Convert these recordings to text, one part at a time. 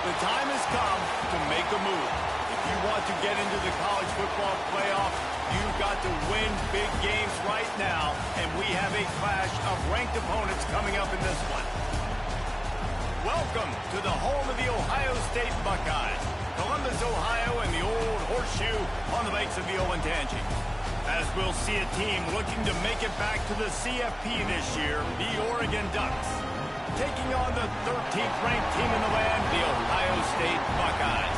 The time has come to make a move. If you want to get into the college football playoff, you've got to win big games right now, and we have a clash of ranked opponents coming up in this one. Welcome to the home of the Ohio State Buckeyes, Columbus, Ohio, and the old horseshoe on the banks of the Ncaa. As we'll see a team looking to make it back to the CFP this year, the Oregon Ducks, taking on the 13th ranked team in the land, the Ohio State Buckeyes.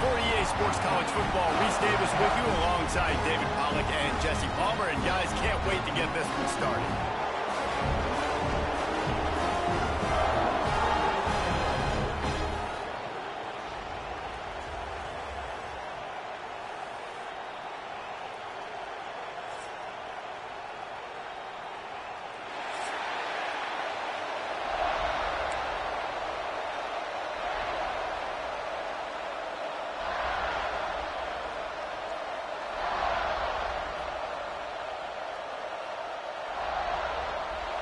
For EA Sports College Football, Reese Davis with you alongside David Pollack and Jesse Palmer. And guys, can't wait to get this one started.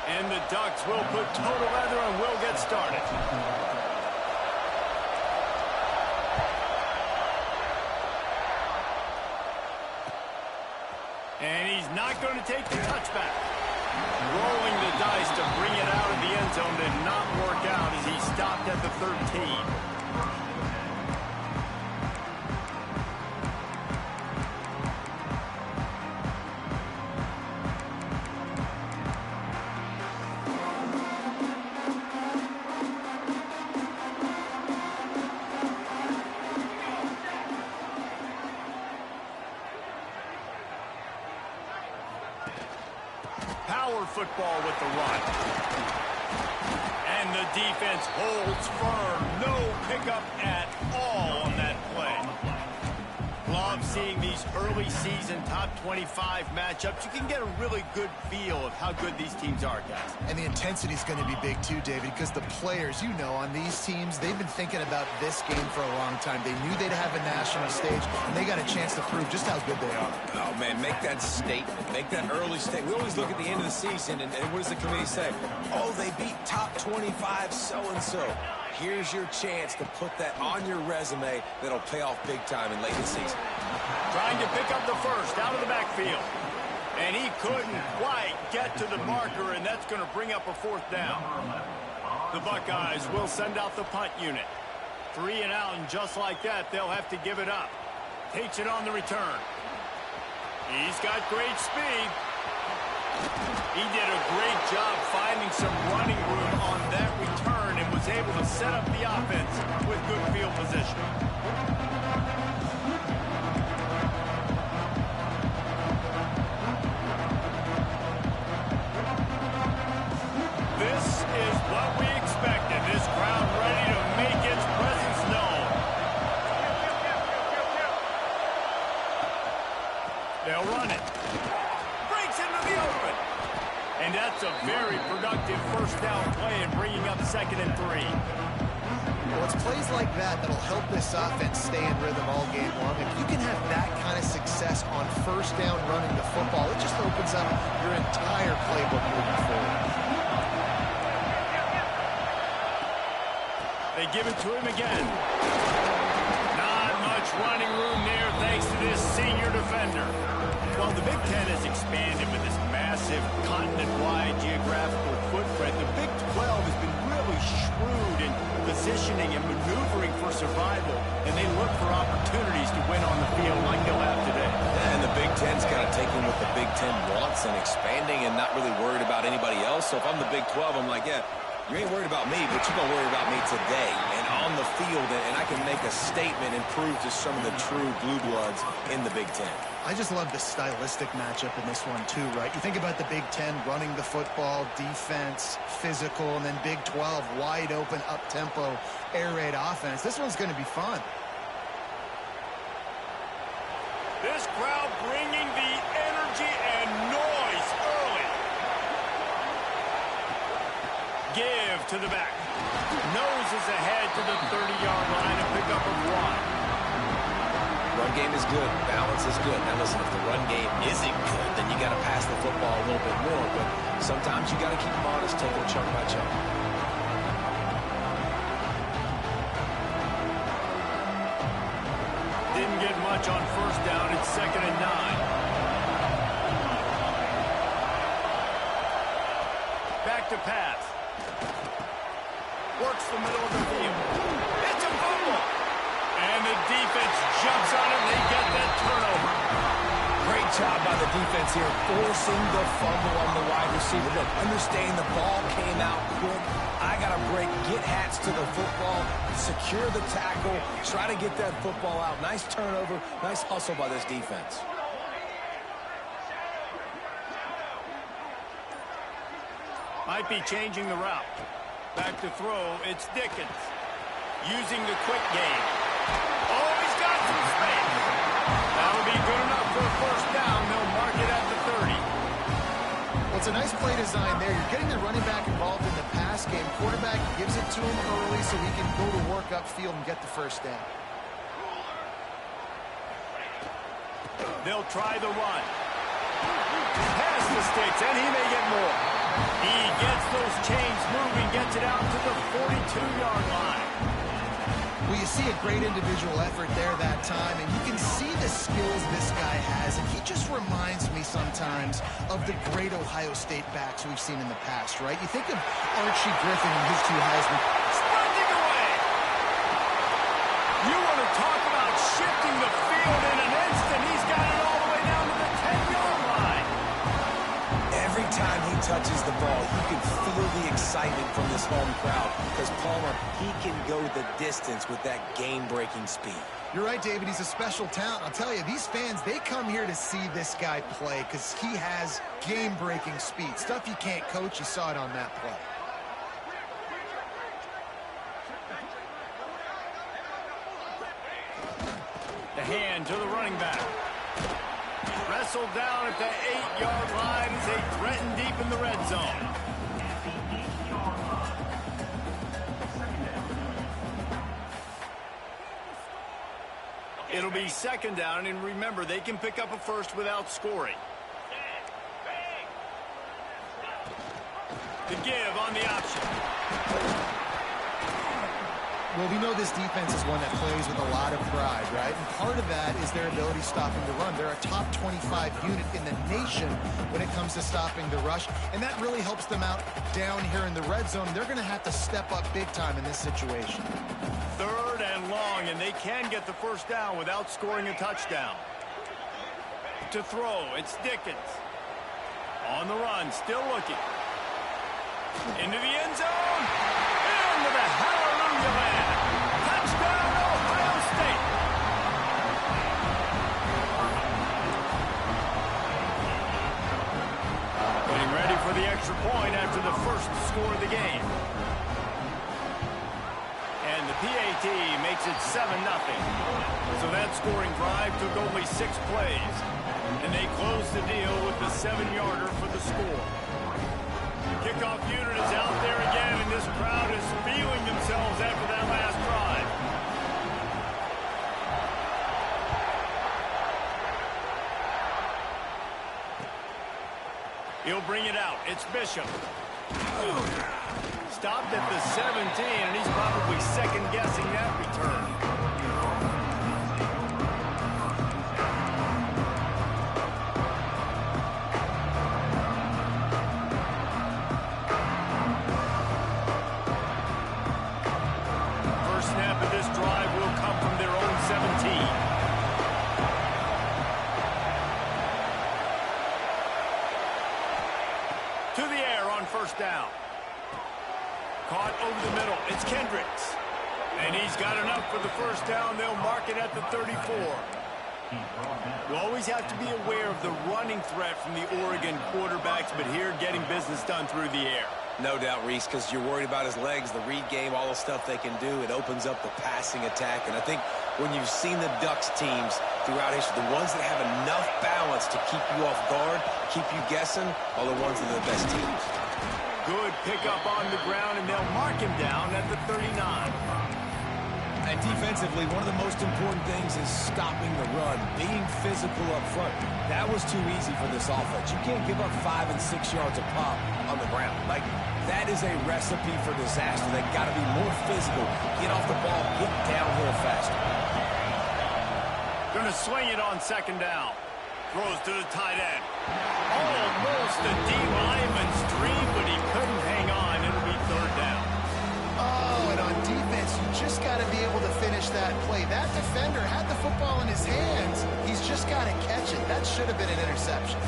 And the Ducks will put total leather and will get started. And he's not going to take the touchback. Rolling the dice to bring it out of the end zone did not work out as he stopped at the 13. Power football with the run. And the defense holds firm. No pickup at all on that play. Love seeing these early season top 25 matchups. You can get a really good feel of how good these teams are, guys. And the intensity is going to be big too, David, because the players, you know, on these teams, they've been thinking about this game for a long time. They knew they'd have a national stage, and they got a chance to prove just how good they are. Oh, man, make that statement. Make that early statement. We always look at the end of the season, and what does the committee say? Oh, they beat top 25 so-and-so. Here's your chance to put that on your resume that'll pay off big time in late in the season. Trying to pick up the first out of the backfield. And he couldn't quite get to the marker, and that's going to bring up a fourth down. The Buckeyes will send out the punt unit. 3 and out, and just like that, they'll have to give it up. Takes it on the return. He's got great speed. He did a great job finding some running room on that return and was able to set up the offense with good field position. This is what we expected. This crowd ready to make its presence known. They'll run it. Breaks into the open. And that's a very productive first down play in bringing up 2nd and 3. Well, it's plays like that that'll help this offense stay in rhythm all game long. If you can have that kind of success on first down running the football, it just opens up your entire playbook moving forward. They give it to him again. Not much running room there thanks to this senior defender. Well, the Big Ten has expanded with this massive continent-wide geographical footprint. The Big 12 has been really shrewd in positioning and maneuvering for survival, and they look for opportunities to win on the field like they'll have today. Yeah, and the Big Ten's kind of taking what the Big Ten wants and expanding and not really worried about anybody else. So if I'm the Big 12, I'm like, yeah, you ain't worried about me, but you're going to worry about me today and on the field, and I can make a statement and prove to some of the true blue bloods in the Big Ten. I just love the stylistic matchup in this one too, right? You think about the Big Ten running the football, defense, physical, and then Big 12 wide open, up-tempo, air raid offense. This one's going to be fun. This crowd bringing the energy and noise early. Give to the back. Noses ahead to the 30-yard line and pick up a 1. Run game is good. Balance is good. Now, listen, if the run game isn't good, then you got to pass the football a little bit more. But sometimes you got to keep them honest, take it chunk by chunk. much on first down. It's 2nd and 9. Back to pass. Works the middle of the field. It's a fumble. And the defense jumps on it, and they get that turnover. Great job by the defense here, forcing the fumble on the wide receiver. Look, understand the ball came out quick. I got to break, get hats to the football, secure the tackle, try to get that football out. Nice turnover, nice hustle by this defense. Might be changing the route. Back to throw, it's Dickens. Using the quick game. Oh, he's got some space. That'll be good enough for a first down. They'll mark it at the 30. Well, it's a nice play design there. You're getting the running back involved in the pass game. Quarterback gives it to him early so he can go to work upfield and get the first down. They'll try the run. Pass the sticks, and he may get more. He gets those chains moving, gets it out to the 42-yard line. Well, you see a great individual effort there that time, and you can see the skills this guy has, and he just reminds me sometimes of the great Ohio State backs we've seen in the past, right? You think of Archie Griffin and his 2 Heisman. Sprinting away! You want to talk about shifting the field in an instant. He's got it all the way down to the 10-yard line. Every time he touches the ball, you can feel the excitement from this home crowd because Palmer, he can go the distance with that game-breaking speed. You're right, David. He's a special talent. I'll tell you, these fans, they come here to see this guy play because he has game-breaking speed. Stuff you can't coach. You saw it on that play. The hand to the running back. Wrestled down at the 8-yard line as they threaten deep in the red zone. It'll be 2nd down, and remember, they can pick up a first without scoring. The give on the option. Well, we know this defense is one that plays with a lot of pride, right? And part of that is their ability stopping the run. They're a top 25 unit in the nation when it comes to stopping the rush, and that really helps them out down here in the red zone. They're going to have to step up big time in this situation. 3rd and long, and they can get the first down without scoring a touchdown. To throw, it's Dickens. On the run, still looking. Into the end zone. Into the hallelujah land. Touchdown, Ohio State. Getting ready for the extra point after the first score of the game. And the PAT makes it 7-0. So that scoring drive took only 6 plays. And they close the deal with the 7-yarder for the score. Kickoff unit is out there again, and this crowd is feeling themselves after that last drive. He'll bring it out. It's Bishop. Stopped at the 17, and he's probably second-guessing that return. First snap of this drive will come from their own 17. To the air on first down. Caught over the middle. It's Kendricks. And he's got enough for the first down. They'll mark it at the 34. You always have to be aware of the running threat from the Oregon quarterbacks, but here getting business done through the air. No doubt, Reese, because you're worried about his legs, the read game, all the stuff they can do. It opens up the passing attack. And I think when you've seen the Ducks teams throughout history, the ones that have enough balance to keep you off guard, keep you guessing, are the ones that are the best teams. Good pickup on the ground, and they'll mark him down at the 39. And defensively, one of the most important things is stopping the run, being physical up front. That was too easy for this offense. You can't give up 5 and 6 yards a pop on the ground. Like, that is a recipe for disaster. They've got to be more physical, get off the ball, get downhill faster. Going going to swing it on second down. Throws to the tight end. Almost a D-lineman's dream, but he couldn't hang on. It'll be third down. Oh, and on defense, you just got to be able to finish that play. That defender had the football in his hands. He's just got to catch it. That should have been an interception.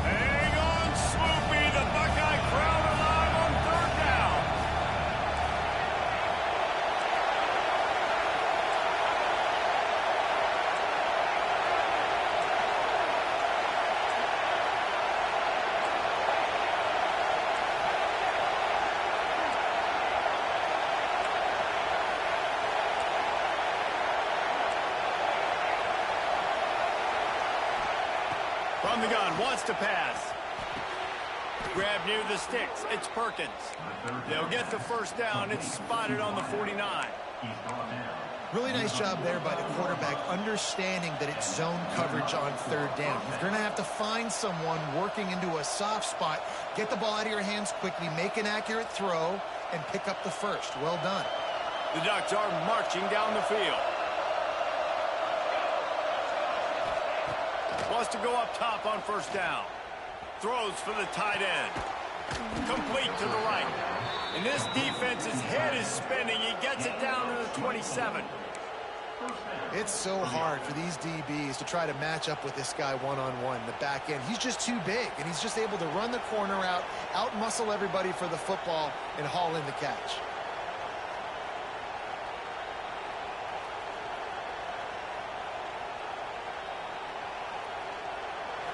Hang on, Swoopy. The Buckeye crowd alive on third down. From the gun, wants to pass. Grab near the sticks. It's Perkins. They'll get the first down. It's spotted on the 49. Really nice job there by the quarterback, understanding that it's zone coverage on third down. You're going to have to find someone working into a soft spot, get the ball out of your hands quickly, make an accurate throw, and pick up the first. Well done. The Ducks are marching down the field. Wants to go up top on first down. Throws for the tight end. Complete to the right. And this defense's head is spinning. He gets it down to the 27. It's so hard for these DBs to try to match up with this guy one-on-one in the back end. He's just too big, and he's just able to run the corner out-muscle everybody for the football, and haul in the catch.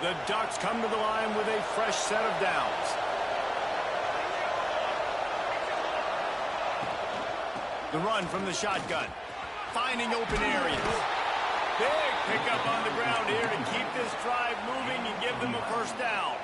The Ducks come to the line with a fresh set of downs. The run from the shotgun. Finding open areas. Big pickup on the ground here to keep this drive moving and give them a first down.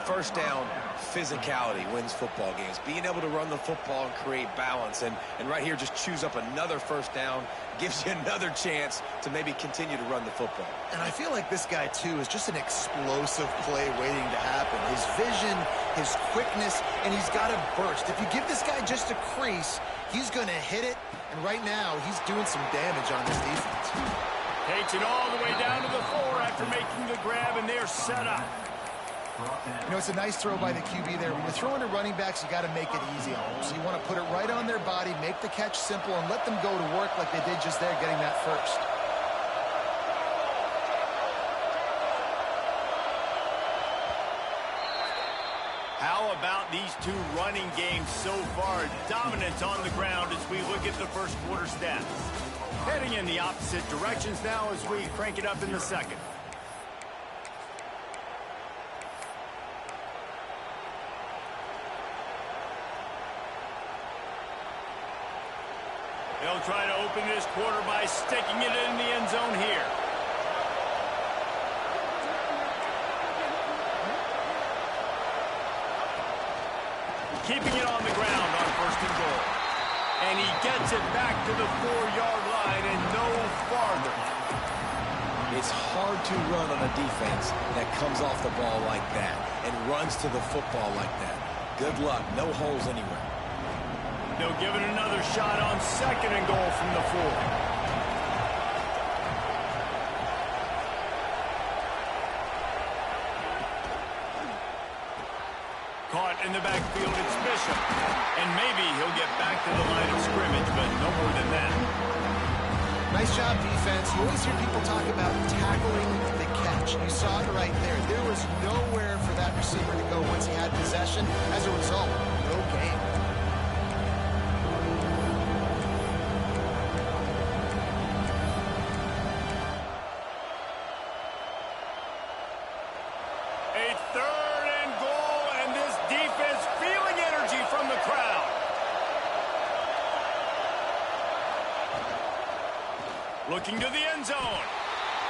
First down, physicality wins football games. Being able to run the football and create balance. And right here, just choose up another first down. Gives you another chance to maybe continue to run the football. And I feel like this guy, too, is just an explosive play waiting to happen. His vision, his quickness, and he's got a burst. If you give this guy just a crease, he's going to hit it. And right now, he's doing some damage on this defense. Takes it all the way down to the 4 after making the grab, and they're set up. You know, it's a nice throw by the QB there. When you're throwing to running backs, you got to make it easy on them. So you want to put it right on their body, make the catch simple, and let them go to work like they did just there, getting that first. How about these two running games so far? Dominance on the ground as we look at the first quarter stats. Heading in the opposite directions now as we crank it up in the second. They'll try to open this quarter by sticking it in the end zone here. Keeping it on the ground on first and goal. And he gets it back to the 4-yard line and no farther. It's hard to run on a defense that comes off the ball like that and runs to the football like that. Good luck. No holes anywhere. They'll give it another shot on second and goal from the 4. Caught in the backfield, it's Bishop. And maybe he'll get back to the line of scrimmage, but no more than that. Nice job, defense. You always hear people talk about tackling the catch. You saw it right there. There was nowhere for that receiver to go once he had possession. As a result, no gain. Looking to the end zone.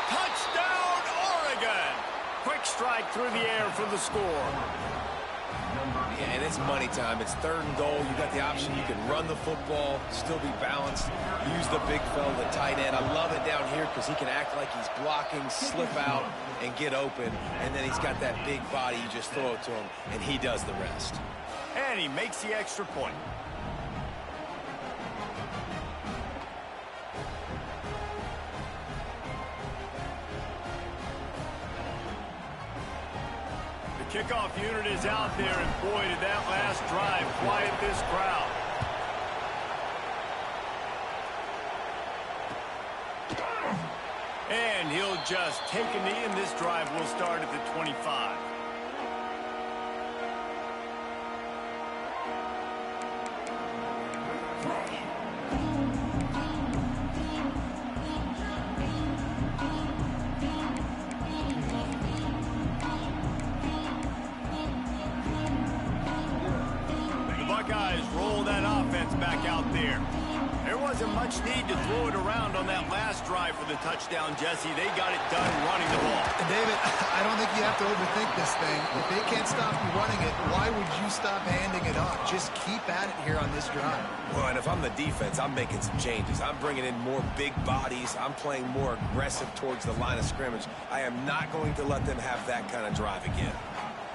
Touchdown, Oregon. Quick strike through the air for the score. Yeah, and it's money time. It's third and goal. You got the option. You can run the football, still be balanced, use the big fella, the tight end. I love it down here because he can act like he's blocking, slip out, and get open. And then he's got that big body. You just throw it to him, and he does the rest. And he makes the extra point. Kickoff unit is out there, and boy, did that last drive quiet this crowd. And he'll just take a knee, and this drive will start at the 25. Back out there. There wasn't much need to throw it around on that last drive for the touchdown, Jesse. They got it done running the ball. And David, I don't think you have to overthink this thing. If they can't stop you running it, why would you stop handing it off? Just keep at it here on this drive. Well, and if I'm the defense, I'm making some changes. I'm bringing in more big bodies. I'm playing more aggressive towards the line of scrimmage. I am not going to let them have that kind of drive again.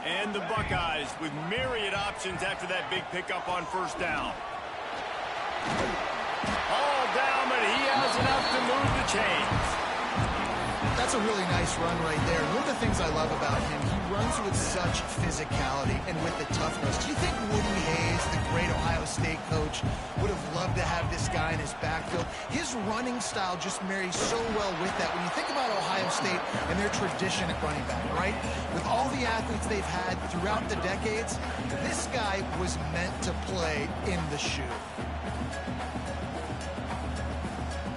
And the Buckeyes with myriad options after that big pickup on first down. All down, but he has enough to move the chains. That's a really nice run right there. One of the things I love about him, he runs with such physicality and with the toughness. Do you think Woody Hayes, the great Ohio State coach, would have loved to have this guy in his backfield? His running style just marries so well with that. When you think about Ohio State and their tradition at running back, right? With all the athletes they've had throughout the decades, this guy was meant to play in the shoe.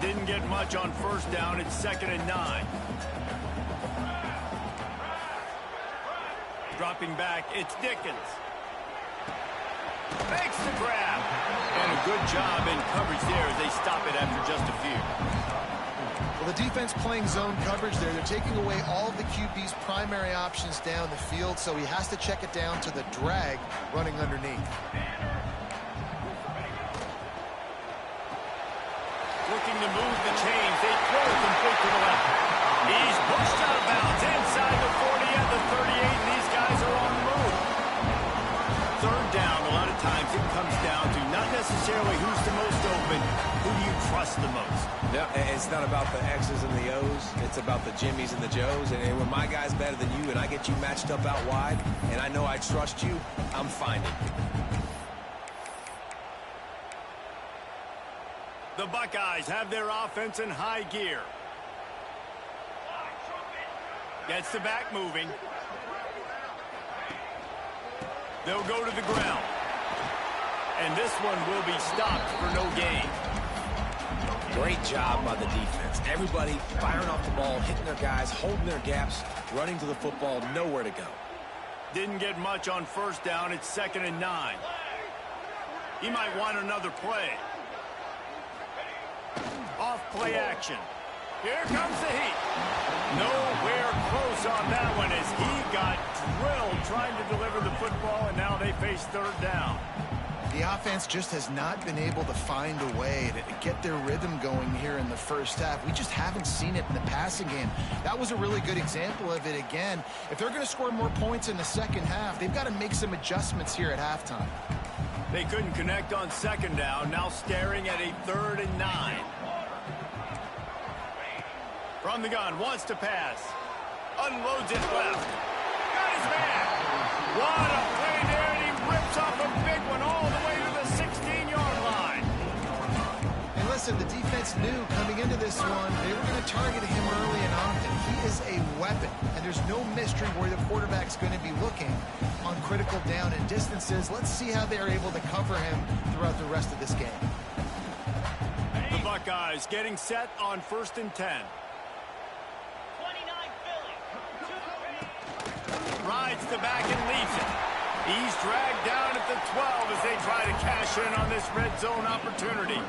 Didn't get much on first down. It's 2nd and 9. Dropping back, it's Dickens. Makes the grab. And a good job in coverage there as they stop it after just a few. Well, the defense playing zone coverage there. They're taking away all of the QB's primary options down the field, so he has to check it down to the drag running underneath. Looking to move the chains. They throw it complete to the left. He's pushed out of bounds inside the 40 at the 38, and these guys are on the move. Third down, a lot of times it comes down to not necessarily who's the most open, who do you trust the most? No, it's not about the X's and the O's. It's about the Jimmys and the Joes. And when my guy's better than you and I get you matched up out wide, and I know I trust you, I'm finding you. The Buckeyes have their offense in high gear. Gets the back moving. They'll go to the ground. And this one will be stopped for no gain. Great job by the defense. Everybody firing off the ball, hitting their guys, holding their gaps, running to the football, nowhere to go. Didn't get much on first down. It's 2nd and 9. He might want another play. Off play action. Here comes the heat. Nowhere close on that one as he got drilled trying to deliver the football, and now they face third down. The offense just has not been able to find a way to get their rhythm going here in the first half. We just haven't seen it in the passing game. That was a really good example of it again. If they're going to score more points in the second half, they've got to make some adjustments here at halftime. They couldn't connect on second down, now staring at a 3rd and 9. From the gun, wants to pass. Unloads it left. Got his man. What a play there, and he rips off a big one all the way to the 16-yard line. And listen, the defense knew coming into this one, they were going to target him early and often. He is a weapon, and there's no mystery where the quarterback's going to be looking on critical down and distances. Let's see how they're able to cover him throughout the rest of this game. The Buckeyes getting set on 1st and 10. Rides the back and leaves it. He's dragged down at the 12 as they try to cash in on this red zone opportunity.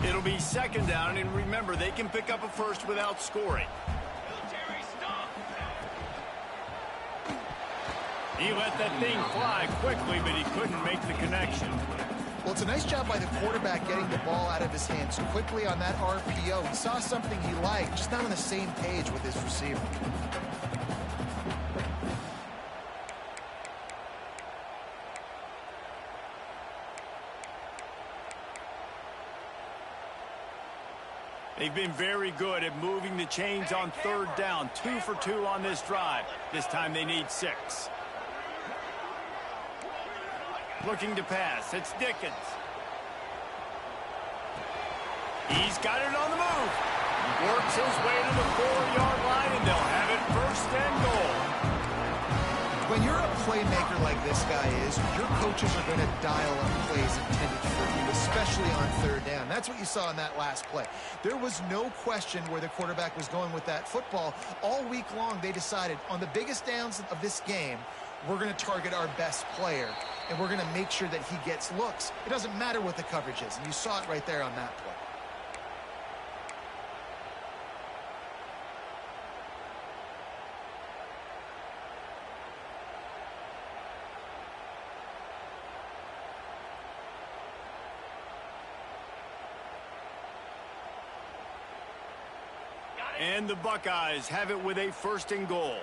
It'll be 2nd down, and remember, they can pick up a first without scoring. He let that thing fly quickly, but he couldn't make the connection. Well, it's a nice job by the quarterback getting the ball out of his hands quickly on that RPO. He saw something he liked, just not on the same page with his receiver. They've been very good at moving the chains on third down. 2 for 2 on this drive. This time they need 6. Looking to pass. It's Dickens. He's got it on the move. Works his way to the 4-yard line, and they'll have it first and goal. When you're a playmaker like this guy is, your coaches are going to dial up plays intended for you, especially on third down. That's what you saw in that last play. There was no question where the quarterback was going with that football. All week long, they decided on the biggest downs of this game, we're going to target our best player, and we're going to make sure that he gets looks. It doesn't matter what the coverage is, and you saw it right there on that play. And the Buckeyes have it with a first and goal.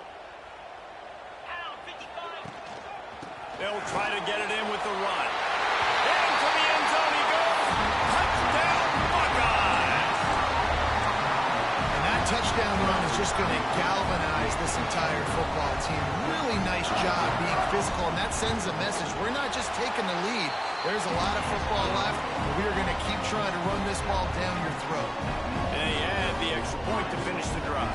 They'll try to get it in with the run. Into the end zone he goes. Touchdown, Buckeyes! And that touchdown run is just going to galvanize this entire football team. Really nice job being physical, and that sends a message. We're not just taking the lead. There's a lot of football left, and we are going to keep trying to run this ball down your throat. They add the extra point to finish the drive.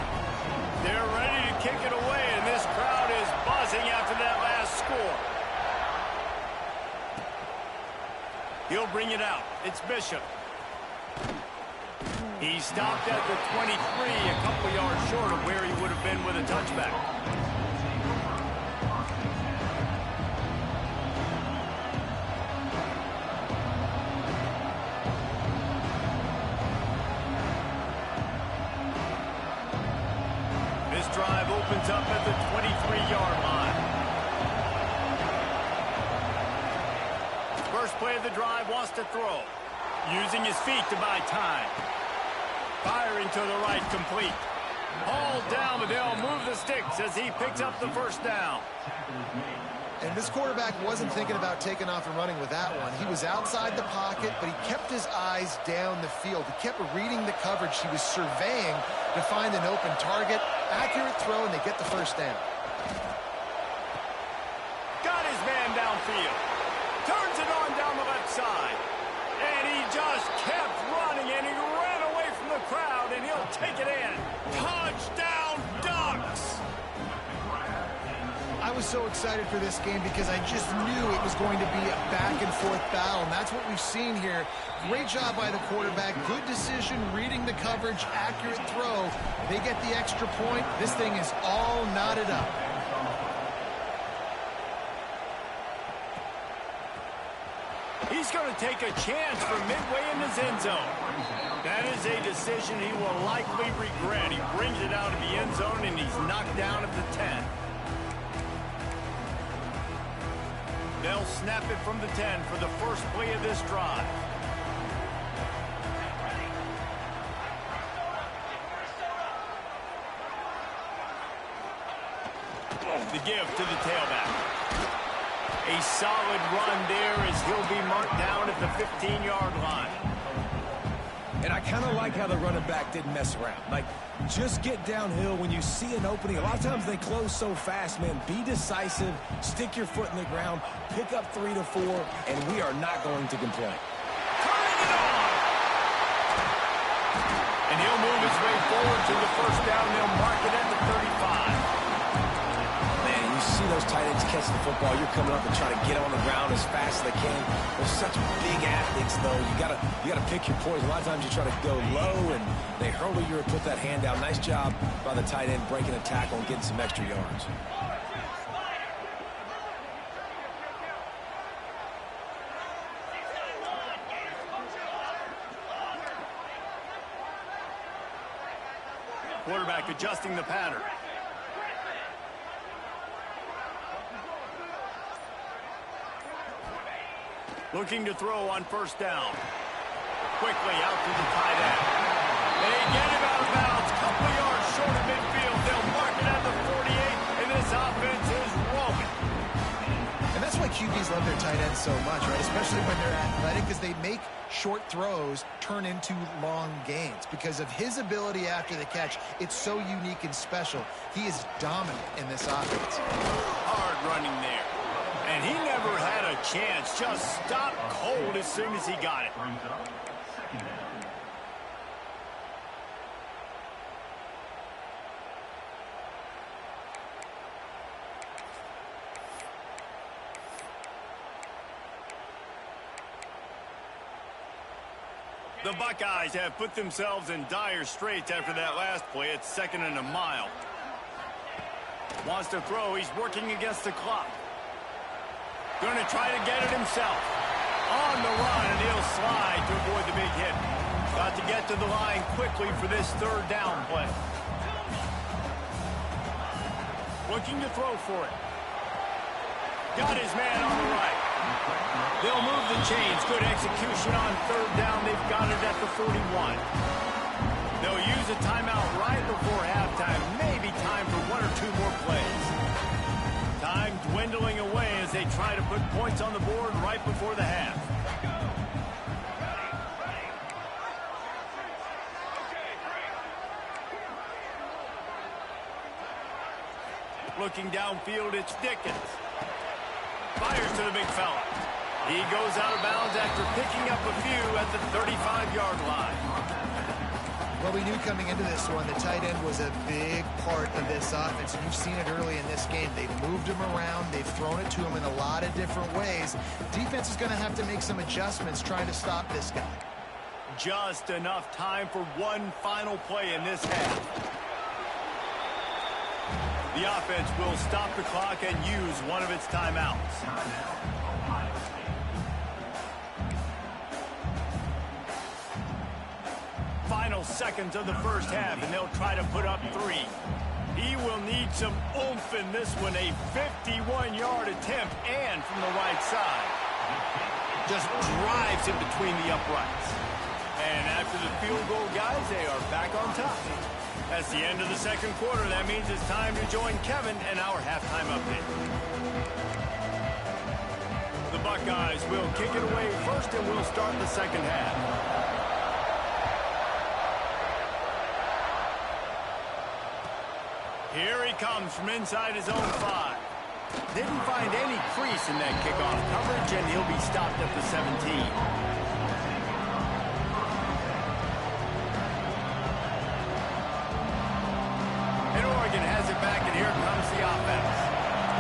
They're ready to kick it away, and this crowd is buzzing after that last score. He'll bring it out. It's Bishop. He stopped at the 23, a couple yards short of where he would have been with a touchback. This drive opens up at the 23-yard line. First play of the drive, wants to throw. Using his feet to buy time. Firing to the right, complete. Hauled down, but they'll move the sticks as he picks up the first down. And this quarterback wasn't thinking about taking off and running with that one. He was outside the pocket, but he kept his eyes down the field. He kept reading the coverage. He was surveying to find an open target. Accurate throw, and they get the first down. Got his man downfield. Turns it on down the left side. And he just kept running, and he ran away from the crowd, and he'll take it in. Touchdown, Ducks! I was so excited for this game because I just knew it was going to be a back-and-forth battle, and that's what we've seen here. Great job by the quarterback. Good decision, reading the coverage, accurate throw. They get the extra point. This thing is all knotted up. He's going to take a chance from midway in his end zone. That is a decision he will likely regret. He brings it out of the end zone, and he's knocked down at the 10. They'll snap it from the 10 for the first play of this drive. The give to the tailback. A solid run there as he'll be marked down at the 15-yard line. And I kind of like how the running back didn't mess around. Like, just get downhill when you see an opening. A lot of times they close so fast, man. Be decisive, stick your foot in the ground, pick up 3 to 4, and we are not going to complain. Turning it on! And he'll move his way forward to the first down. They'll mark it at the 35. You see those tight ends catch the football, you're coming up and trying to get on the ground as fast as they can. They're such big athletes, though. You gotta pick your poison. A lot of times you try to go low, and they hurdle you or put that hand down. Nice job by the tight end breaking a tackle and getting some extra yards. Quarterback adjusting the pattern. Looking to throw on first down. Quickly out to the tight end. They get him out of bounds. Couple yards short of midfield. They'll mark it at the 48, and this offense is rolling. And that's That's why QBs love their tight ends so much, right? Especially when they're athletic, because they make short throws turn into long gains. Because of his ability after the catch, it's so unique and special. He is dominant in this offense. Hard running there. And he never had a chance. Just stopped cold as soon as he got it. The Buckeyes have put themselves in dire straits after that last play. It's 2nd and a mile. Wants to throw. He's working against the clock. Going to try to get it himself. On the run, and he'll slide to avoid the big hit. Got to get to the line quickly for this 3rd down play. Looking to throw for it. Got his man on the right. They'll move the chains. Good execution on 3rd down. They've got it at the 41. They'll use a timeout right before halftime. Maybe time for 1 or 2 more plays. Time dwindling away as they try to put points on the board right before the half. Looking downfield, it's Dickens. Fires to the big fella. He goes out of bounds after picking up a few at the 35-yard line. Well, we knew coming into this one, the tight end was a big part of this offense. And you've seen it early in this game. They've moved him around. They've thrown it to him in a lot of different ways. Defense is going to have to make some adjustments trying to stop this guy. Just enough time for one final play in this half. The offense will stop the clock and use one of its timeouts. Final seconds of the first half, and they'll try to put up 3. He will need some oomph in this one. A 51-yard attempt, and from the right side. Just drives in between the uprights. And after the field goal, guys, they are back on top. That's the end of the 2nd quarter. That means it's time to join Kevin and our halftime update. The Buckeyes will kick it away first, and we'll start the 2nd half. Here he comes from inside his own 5. Didn't find any crease in that kickoff coverage, and he'll be stopped at the 17. Has it back, and here comes the offense.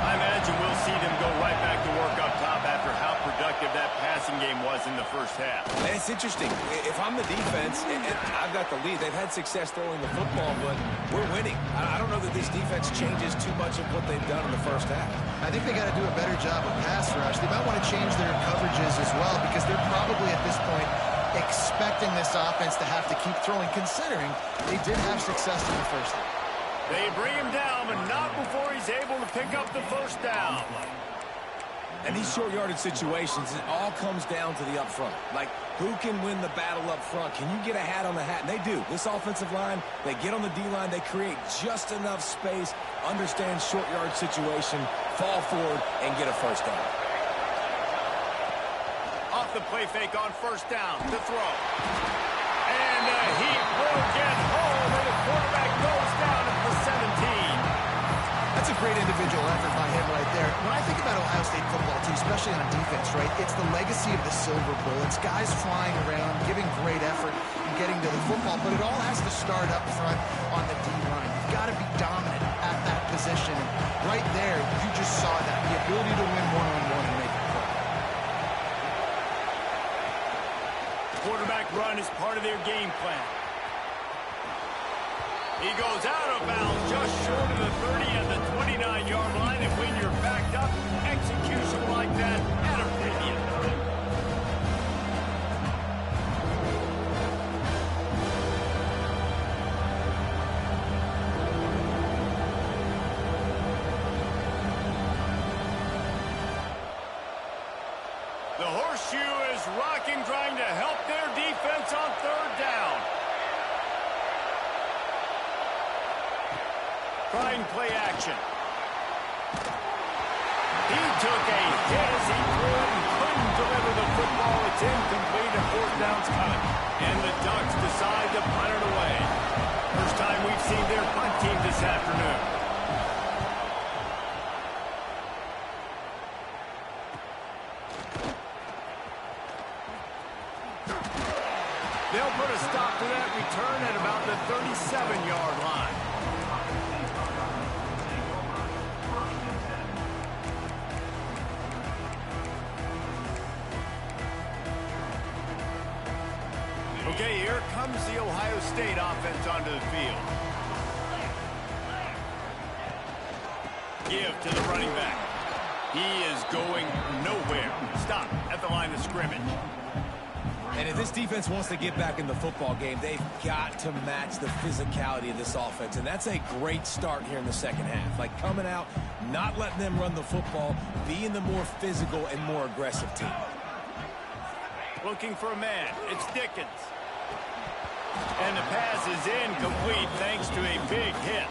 I imagine we'll see them go right back to work up top after how productive that passing game was in the first half. And it's interesting. If I'm the defense and I've got the lead, they've had success throwing the football, but we're winning. I don't know that this defense changes too much of what they've done in the first half. I think they got to do a better job of pass rush. They might want to change their coverages as well, because they're probably at this point expecting this offense to have to keep throwing, considering they did have success in the first half. They bring him down, but not before he's able to pick up the 1st down. And these short yardage situations, it all comes down to the up front. Like, who can win the battle up front? Can you get a hat on the hat? And they do. This offensive line, they get on the D-line, they create just enough space, understand short yard situation, fall forward, and get a 1st down. Off the play fake on 1st down to throw. And he will get home, and the quarterback goes down at the 17. That's a great individual effort by him right there. When I think about Ohio State football, too, especially on defense, right, it's the legacy of the Silver Bullets, guys flying around, giving great effort and getting to the football, but it all has to start up front on the D-line. You've got to be dominant at that position. And right there, you just saw that, the ability to win one-on-one and make a play. Quarterback run is part of their game plan. He goes out of bounds just short of the 30 and the 29-yard line, and when you're backed up, execution like that at a premium. The horseshoe is rocking, trying to help their defense on 3rd down. Trying play action. He He took a hit as he threw it and couldn't deliver the football. It's incomplete and fourth down's coming. And the Ducks decide to punt it away. First time we've seen their punt team this afternoon. They'll put a stop to that return at about the 37-yard line. Okay, here comes the Ohio State offense onto the field. Give to the running back. He is going nowhere. Stop at the line of scrimmage. And if this defense wants to get back in the football game, they've got to match the physicality of this offense. And that's a great start here in the second half. Like coming out, not letting them run the football, being the more physical and more aggressive team. Looking for a man. It's Dickens. And the pass is incomplete thanks to a big hit.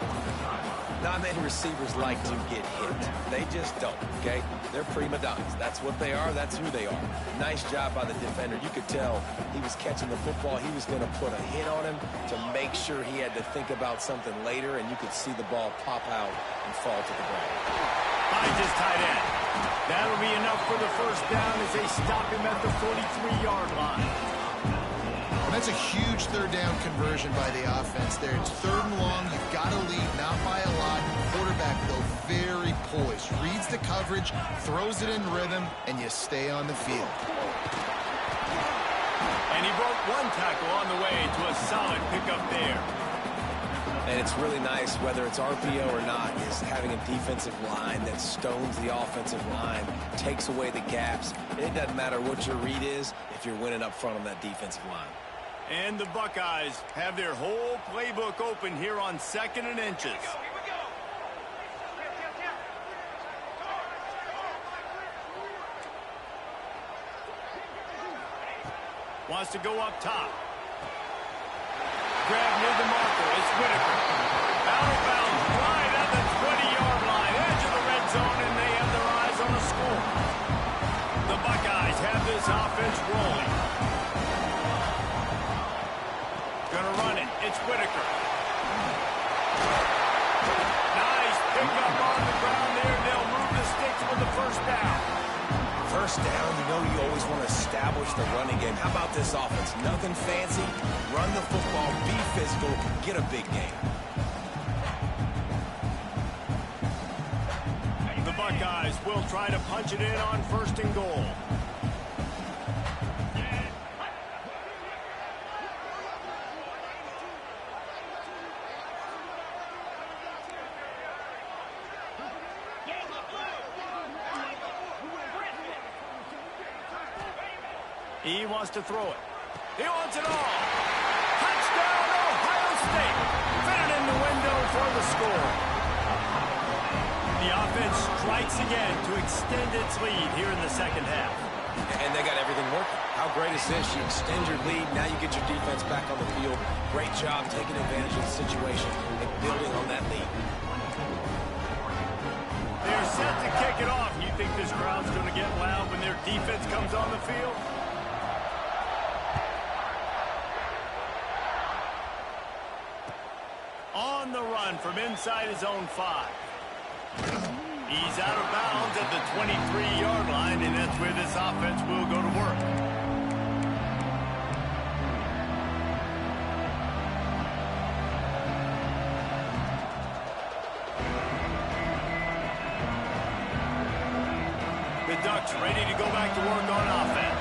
Not many receivers like to get hit. They just don't, okay? They're prima donnas. That's what they are. That's who they are. Nice job by the defender. You could tell he was catching the football. He was going to put a hit on him to make sure he had to think about something later, and you could see the ball pop out and fall to the ground. Finds his tight end. That'll be enough for the first down as they stop him at the 43-yard line. And that's a huge third down conversion by the offense there. It's 3rd and long. You've got to lead, not by a lot. Quarterback, though, very poised. Reads the coverage, throws it in rhythm, and you stay on the field. And he broke one tackle on the way to a solid pickup there. And it's really nice, whether it's RPO or not, is having a defensive line that stones the offensive line, takes away the gaps. It doesn't matter what your read is if you're winning up front on that defensive line. And the Buckeyes have their whole playbook open here on 2nd and inches. Wants to go up top. Grab near the marker. It's Whitaker. Out of bounds, right at the 20-yard line. Edge of the red zone, and they have their eyes on a score. The Buckeyes have this offense rolling. Gonna run it. It's Whitaker. Nice pickup on the ground there. They'll move the sticks with the first down. First down, you know you always want to establish the running game. How about this offense? Nothing fancy. Run the football, be physical, get a big game. The Buckeyes will try to punch it in on 1st and goal. He wants to throw it. He wants it all. Touchdown, Ohio State. Fitted in the window for the score. The offense strikes again to extend its lead here in the second half. And they got everything working. How great is this? You extend your lead. Now you get your defense back on the field. Great job taking advantage of the situation and building on that lead. They're set to kick it off. You think this crowd's going to get loud when their defense comes on the field? On the run from inside his own 5. He's out of bounds at the 23-yard line, and that's where this offense will go to work. The Ducks ready to go back to work on offense.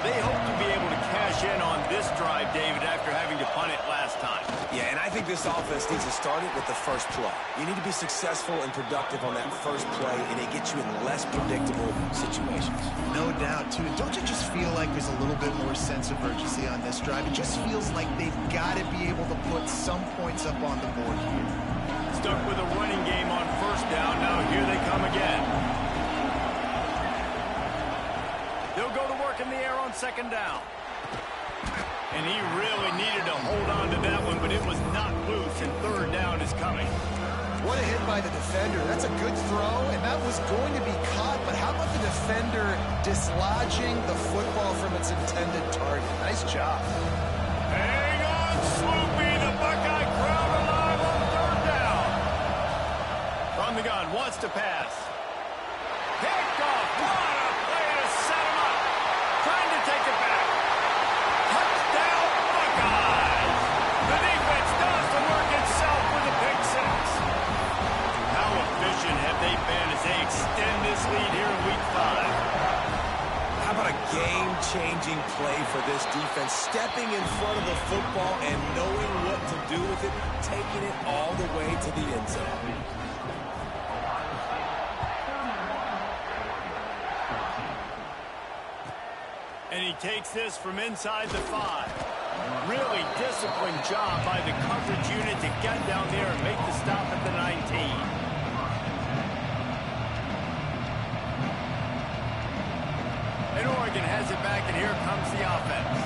They hope to be able to cash in on this drive, David, after having to punt it last time. Yeah, and I think this offense needs to start it with the first play. You need to be successful and productive on that first play, and it gets you in less predictable situations. No doubt, too. Don't you just feel like there's a little bit more sense of urgency on this drive? It just feels like they've got to be able to put some points up on the board here. Stuck with a running game on 1st down. Now here they come again. They'll go to work in the air on 2nd down. And he really needed to hold on to that one, but it was not loose, and 3rd down is coming. What a hit by the defender. That's a good throw, and that was going to be caught, but how about the defender dislodging the football from its intended target? Nice job. Hang on, Sloopy. The Buckeye crowd alive on third down. From the gun, wants to pass. Picked off. What a play to set him up. Trying to take it back. Touchdown, Buckeyes. The defense does the work itself with a pick six. How efficient have they been as they extend this lead here in Week 5? How about a game-changing play for this defense, stepping in front of the football and knowing what to do with it, taking it all the way to the end zone. And he takes this from inside the 5. Really disciplined job by the coverage unit to get down there and make the stop at the 19. And Oregon has it back, and here comes the offense.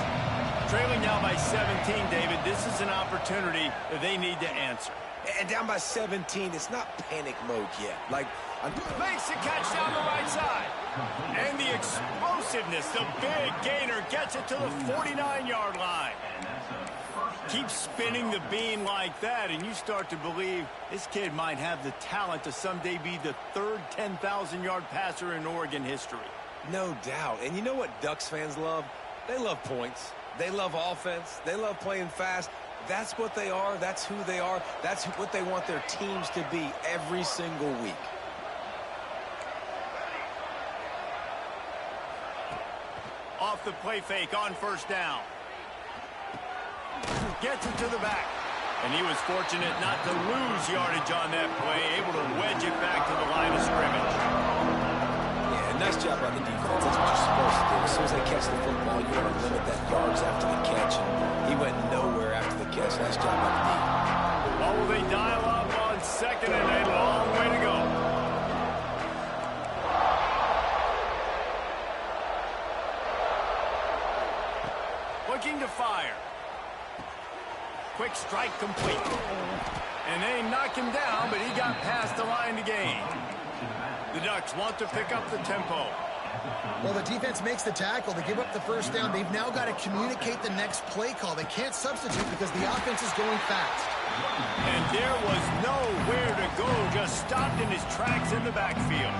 Trailing now by 17, David. This is an opportunity that they need to answer. And down by 17, it's not panic mode yet. Makes the catch down the right side. And the explosiveness, the big gainer gets it to the 49-yard line. Keep spinning the beam like that, and you start to believe this kid might have the talent to someday be the third 10,000-yard passer in Oregon history. No doubt. And you know what Ducks fans love? They love points. They love offense. They love playing fast. That's what they are. That's who they are. That's what they want their teams to be every single week. Off the play fake on first down. Gets it to the back. And he was fortunate not to lose yardage on that play, able to wedge it back to the line of scrimmage. Yeah, nice job on the defense. That's what you're supposed to do. As soon as they catch the football, you want to limit that yards after the catch. And he went nowhere after the catch. Nice job on the defense. Oh, they dial up on second and a long way to go. Looking to fire. Quick strike complete. And they knock him down, but he got past the line to gain. The Ducks want to pick up the tempo. Well, the defense makes the tackle. They give up the first down. They've now got to communicate the next play call. They can't substitute because the offense is going fast. And there was nowhere to go, just stopped in his tracks in the backfield.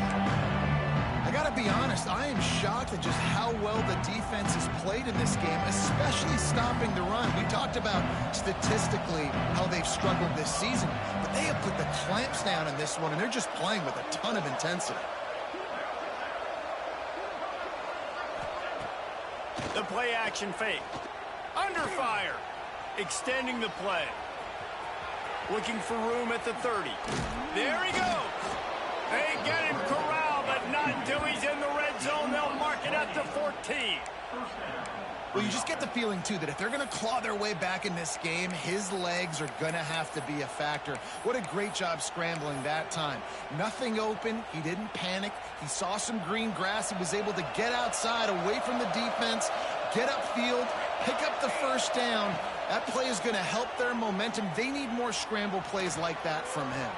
I got to be honest, I am shocked at just how well the defense has played in this game, especially stopping the run. We talked about statistically how they've struggled this season, but they have put the clamps down in this one, and they're just playing with a ton of intensity. The play action fake. Under fire. Extending the play. Looking for room at the 30. There he goes. They get him corralled, but not until he's in the red zone. They'll mark it at the 14. Well, you just get the feeling, too, that if they're going to claw their way back in this game, his legs are going to have to be a factor. What a great job scrambling that time. Nothing open. He didn't panic. He saw some green grass. He was able to get outside, away from the defense, get upfield, pick up the first down. That play is going to help their momentum. They need more scramble plays like that from him.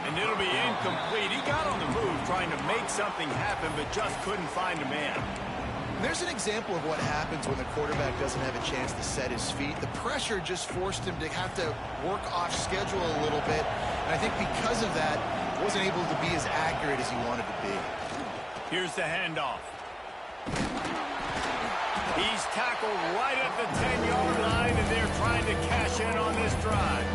And it'll be incomplete. He got on the move trying to make something happen, but just couldn't find a man. There's an example of what happens when the quarterback doesn't have a chance to set his feet. The pressure just forced him to have to work off schedule a little bit. And I think because of that, he wasn't able to be as accurate as he wanted to be. Here's the handoff. He's tackled right at the 10-yard line, and they're trying to cash in on this drive.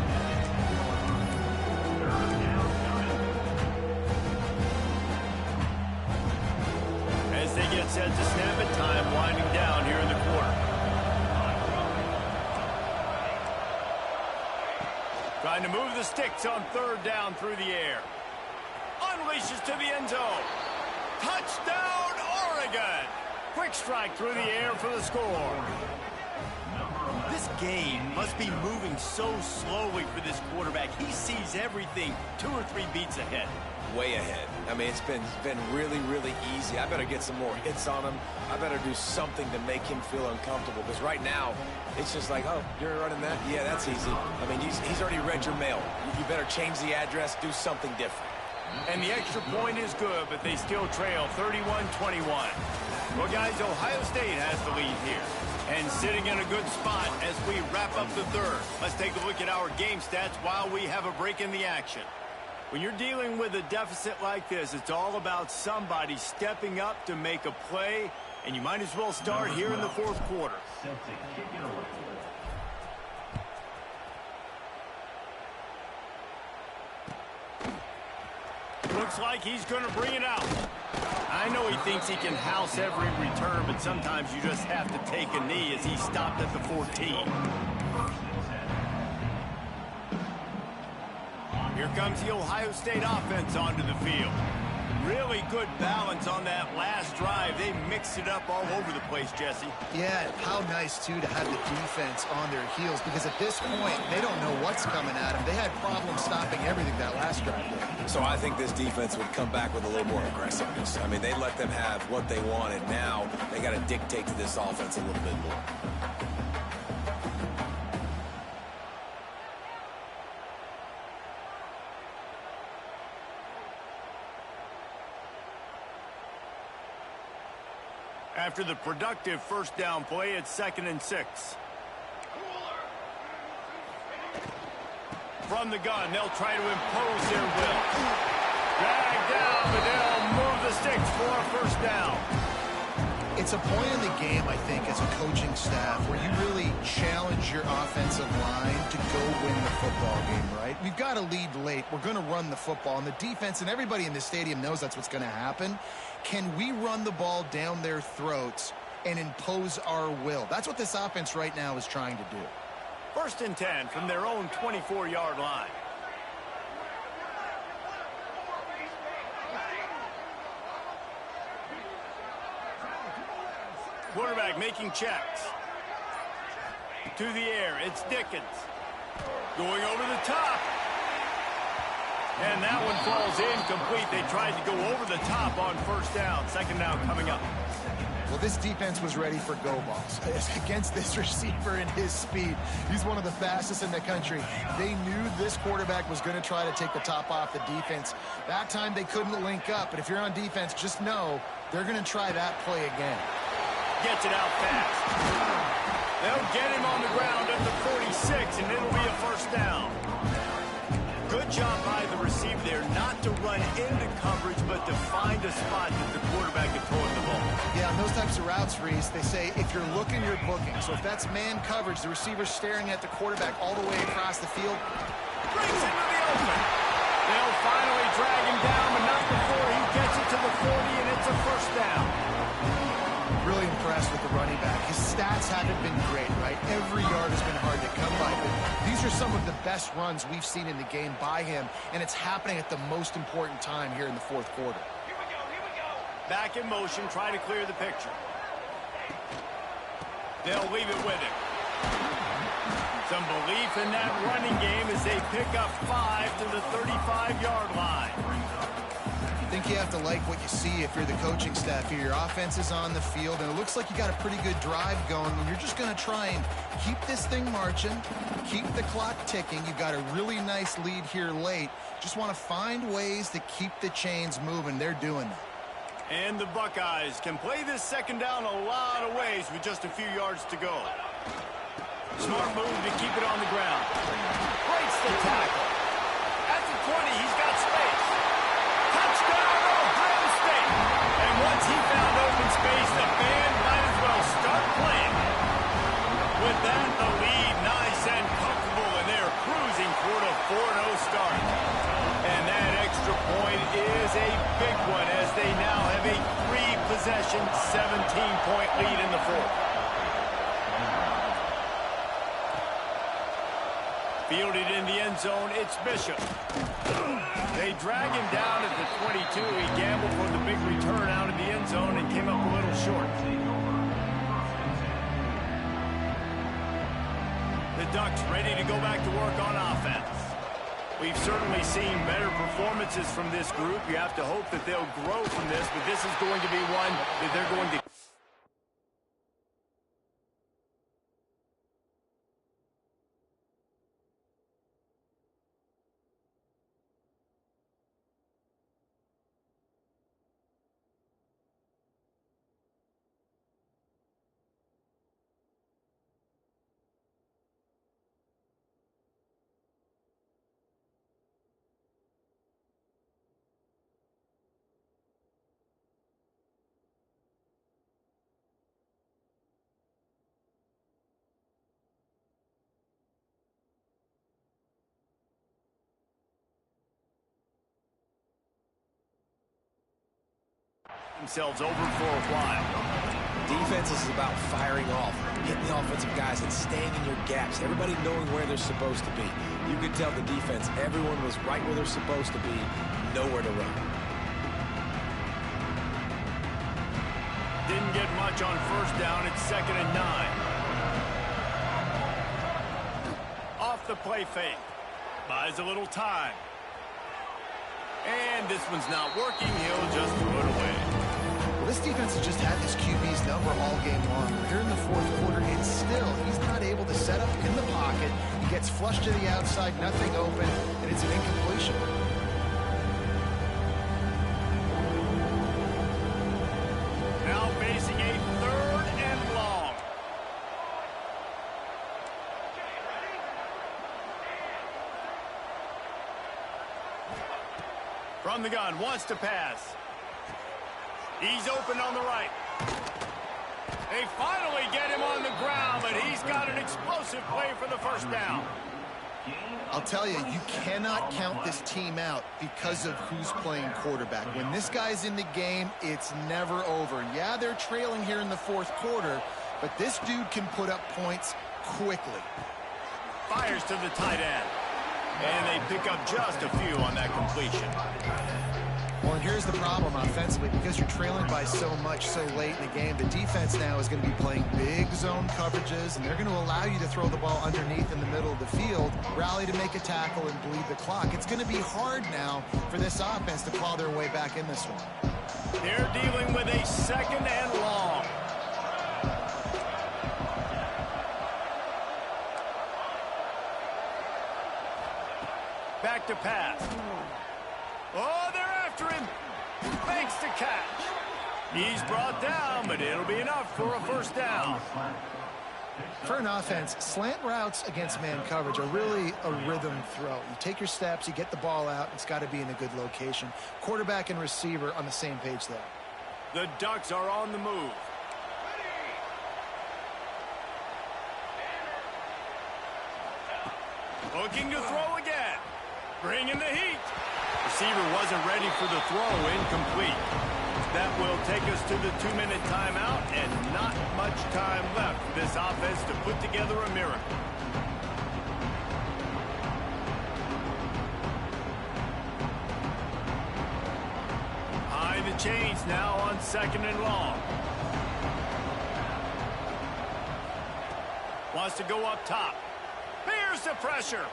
As they get set to snap it, time winding down here in the quarter. Trying to move the sticks on third down through the air. Unleashes to the end zone. Touchdown, Oregon! Quick strike through the air for the score. This game must be moving so slowly for this quarterback. He sees everything 2 or 3 beats ahead. way ahead. I mean, it's been really, really easy. I better get some more hits on him. I better do something to make him feel uncomfortable, because right now, it's just like, oh, you're running that? Yeah, that's easy. I mean, he's already read your mail. You better change the address, do something different. And the extra point is good, but they still trail 31-21. Well, guys, Ohio State has the lead here, and sitting in a good spot as we wrap up the third. Let's take a look at our game stats while we have a break in the action. When you're dealing with a deficit like this, it's all about somebody stepping up to make a play, and you might as well start here in the fourth quarter. Looks like he's going to bring it out. I know he thinks he can house every return, but sometimes you just have to take a knee as he stopped at the 14. Here comes the Ohio State offense onto the field. Really good balance on that last drive. They mixed it up all over the place, Jesse. Yeah, how nice, too, to have the defense on their heels, because at this point, they don't know what's coming at them. They had problems stopping everything that last drive. So I think this defense would come back with a little more aggressiveness. I mean, they let them have what they wanted. Now they got to dictate to this offense a little bit more. After the productive first down play, it's 2nd and 6. From the gun, they'll try to impose their will. Drag down, but they'll move the sticks for a first down. It's a point in the game, I think, as a coaching staff, where you really challenge your offensive line to go win the football game, right? We've got to lead late. We're going to run the football, and the defense and everybody in the stadium knows that's what's going to happen. Can we run the ball down their throats and impose our will? That's what this offense right now is trying to do. 1st and 10 from their own 24-yard line. Quarterback making checks. To the air, it's Dickens. Going over the top. And that one falls incomplete. They tried to go over the top on first down. 2nd down coming up. Well, this defense was ready for go balls against this receiver and his speed. He's one of the fastest in the country. They knew this quarterback was going to try to take the top off the defense. That time they couldn't link up, but if you're on defense, just know they're going to try that play again. Gets it out fast. They'll get him on the ground at the 46, and it'll be a first down. Good job by the receiver there, not to run into coverage, but to find a spot that the quarterback can throw the ball. Yeah, on those types of routes, Reese, they say if you're looking, you're booking. So if that's man coverage, the receiver's staring at the quarterback all the way across the field. Brings him to the open. They'll finally drag him down, but not before he gets it to the 40, and it's a first down. Really impressed with the running back. His stats haven't been great, right? Every yard has been hard to come by, but these are some of the best runs we've seen in the game by him, and it's happening at the most important time here in the fourth quarter. Here we go. Back in motion, try to clear the picture. They'll leave it with him. Some belief in that running game as they pick up 5 to the 35-yard line. I think you have to like what you see if you're the coaching staff here. Your offense is on the field, and it looks like you got a pretty good drive going, and you're just going to try and keep this thing marching, keep the clock ticking. You've got a really nice lead here late. Just want to find ways to keep the chains moving. They're doing that. And the Buckeyes can play this 2nd down a lot of ways with just a few yards to go. Smart move to keep it on the ground. Breaks the tackle. At the 20, he's got space. Touchdown, Ohio State. And once he found open space, the band might as well start playing. With that, the lead nice and comfortable, and they're cruising toward a 4-0 start. And that extra point is a big one as they now have a 3-possession, 17-point lead in the fourth. Fielded in the end zone, it's Bishop. They drag him down at the 22. He gambled for the big return out of the end zone and came up a little short. The Ducks ready to go back to work on offense. We've certainly seen better performances from this group. You have to hope that they'll grow from this, but this is going to be one that they're going to... themselves over for a while. Defense is about firing off, hitting the offensive guys, and staying in your gaps. Everybody knowing where they're supposed to be. You could tell the defense, everyone was right where they're supposed to be, nowhere to run. Didn't get much on first down. It's 2nd and 9. Off the play fake. Buys a little time. And this one's not working. He'll just throw it away. Well, this defense has just had this QB's number all game long. Here in the fourth quarter, it's still, he's not able to set up in the pocket. He gets flushed to the outside, nothing open, and it's an incompletion. Now facing a 3rd and long. From the gun, wants to pass. He's open on the right. They finally get him on the ground, but he's got an explosive play for the first down. I'll tell you, you cannot count this team out because of who's playing quarterback. When this guy's in the game, it's never over. Yeah, they're trailing here in the fourth quarter, but this dude can put up points quickly. Fires to the tight end. And they pick up just a few on that completion. Well, and here's the problem offensively. Because you're trailing by so much so late in the game, the defense now is going to be playing big zone coverages, and they're going to allow you to throw the ball underneath in the middle of the field, rally to make a tackle, and bleed the clock. It's going to be hard now for this offense to claw their way back in this one. They're dealing with a 2nd and long. Back to pass. Oh, they're after him. Makes the catch. He's brought down, but it'll be enough for a first down. For an offense, slant routes against man coverage are really a rhythm throw. You take your steps, you get the ball out, it's got to be in a good location. Quarterback and receiver on the same page there. The Ducks are on the move. Looking to throw again. Bringing the heat. Receiver wasn't ready for the throw. Incomplete. That will take us to the 2-minute timeout, and not much time left for this offense to put together a miracle. High the chains now on 2nd and long. Wants to go up top. Here's the pressure.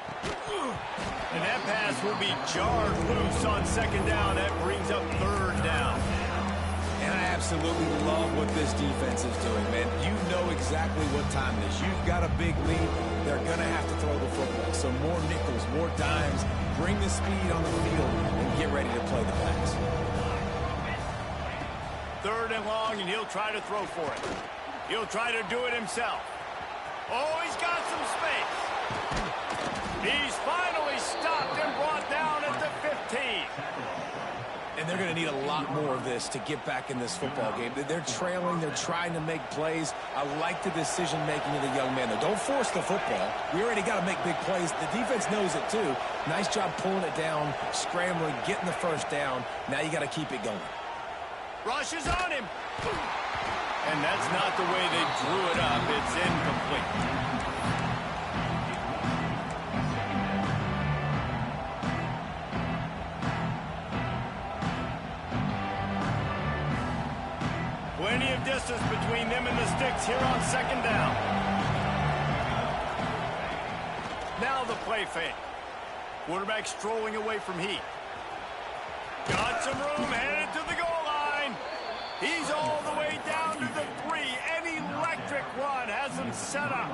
And that pass will be jarred loose on 2nd down. That brings up 3rd down. And I absolutely love what this defense is doing, man. You know exactly what time it is. You've got a big lead. They're going to have to throw the football. So more nickels, more dimes. Bring the speed on the field and get ready to play the pass. 3rd and long, and he'll try to throw for it. He'll try to do it himself. Oh, he's got some space. He's finally stopped and brought down at the 15. And they're going to need a lot more of this to get back in this football game. They're trailing. They're trying to make plays. I like the decision-making of the young man, though. Don't force the football. We already got to make big plays. The defense knows it, too. Nice job pulling it down, scrambling, getting the first down. Now you got to keep it going. Rushes on him. And that's not the way they drew it up. It's incomplete. Plenty of distance between them and the sticks here on 2nd down. Now the play fake. Quarterback strolling away from heat. Got some room, headed to the goal line. He's all the way down to the 3. An electric run has him set up.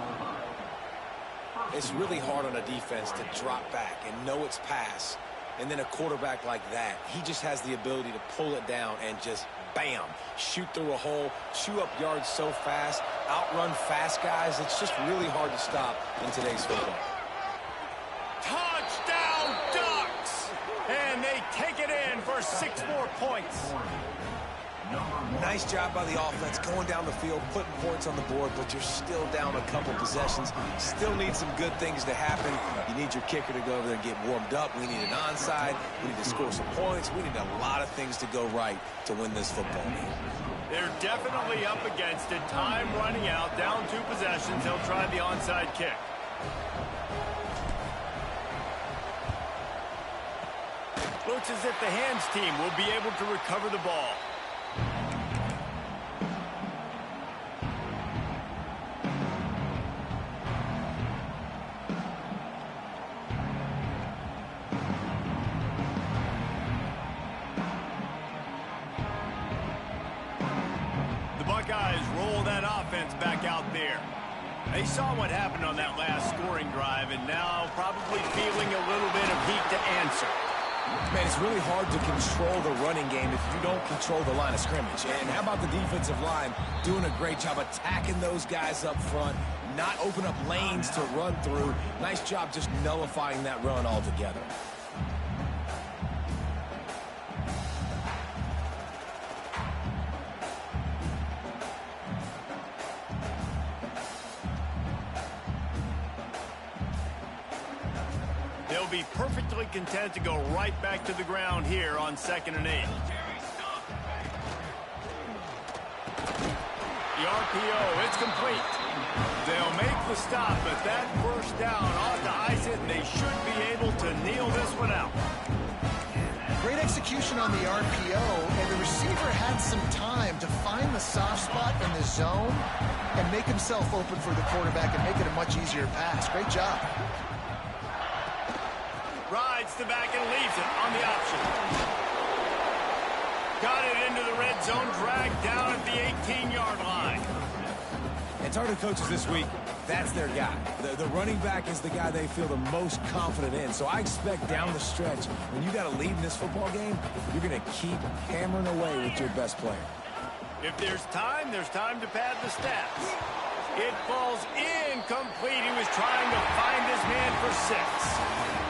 It's really hard on a defense to drop back and know it's pass. And then a quarterback like that, he just has the ability to pull it down and just, bam, shoot through a hole, chew up yards so fast, outrun fast guys. It's just really hard to stop in today's football. Touchdown, Ducks! And they take it in for 6 more points. Nice job by the offense going down the field, putting points on the board, but you're still down a couple possessions. Still need some good things to happen. You need your kicker to go over there and get warmed up. We need an onside. We need to score some points. We need a lot of things to go right to win this football game. They're definitely up against it. Time running out, down 2 possessions. He'll try the onside kick. Looks as if the hands team will be able to recover the ball. Buckeyes roll that offense back out there. They saw what happened on that last scoring drive and now probably feeling a little bit of heat to answer. Man, it's really hard to control the running game if you don't control the line of scrimmage. And how about the defensive line doing a great job attacking those guys up front, not open up lanes to run through. Nice job just nullifying that run altogether. They'll be perfectly content to go right back to the ground here on 2nd and 8. The RPO, it's complete. They'll make the stop, but that first down ought to ice it, and they should be able to kneel this one out. Great execution on the RPO, and the receiver had some time to find the soft spot in the zone and make himself open for the quarterback and make it a much easier pass. Great job. Rides the back and leaves it on the option. Got it into the red zone, dragged down at the 18-yard line. And target coaches this week, that's their guy. The running back is the guy they feel the most confident in. So I expect down the stretch, when you got a lead in this football game, you're going to keep hammering away with your best player. If there's time to pad the stats. It falls incomplete. He was trying to find his man for 6.